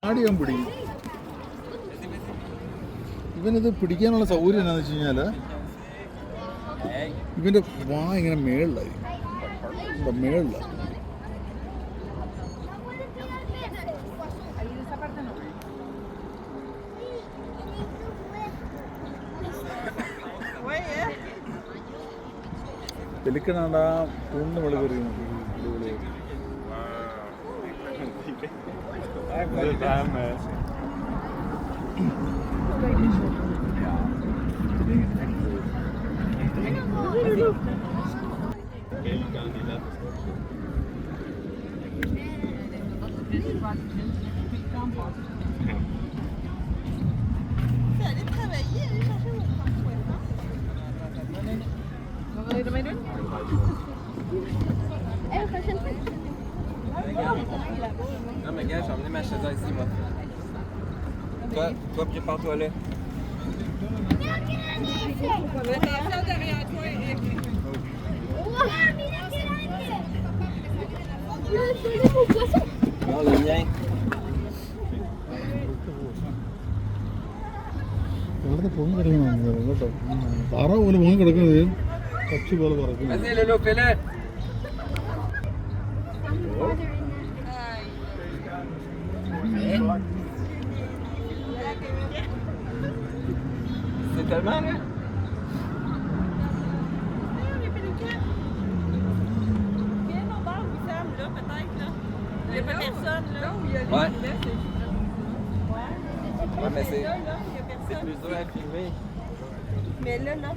ആടിയാൻ പിടിക്കും. ഇവനിത് പിടിക്കാനുള്ള സൗകര്യം എന്താണെന്ന് വെച്ച് കഴിഞ്ഞാൽ ഇവൻ്റെ വാ ഇങ്ങനെ മേളിലായി, മേളിലാണ്. പെലിക്കനാണ്ട് ആ തൂണിന് വെളി കയറിയുന്നത്. Non mais gars, j'ai emmené ma chaise ici moi. Toi prépare-toi là. Derrière toi, Eric. Non, le mien. വെള്ളത്തിൽ പൊങ്ങി കിടക്കണം കേട്ടോ. താറാവ് പോലെ പൊങ്ങി കിടക്കുന്നത് പക്ഷി പോലെ പറക്കും. Vas-y Lolo, fais-le. C'est tellement là. Il n'y a pas personne là. Ouais. Ouais, mais c'est Il y a personne. plus dur à filmer. Mais là, non.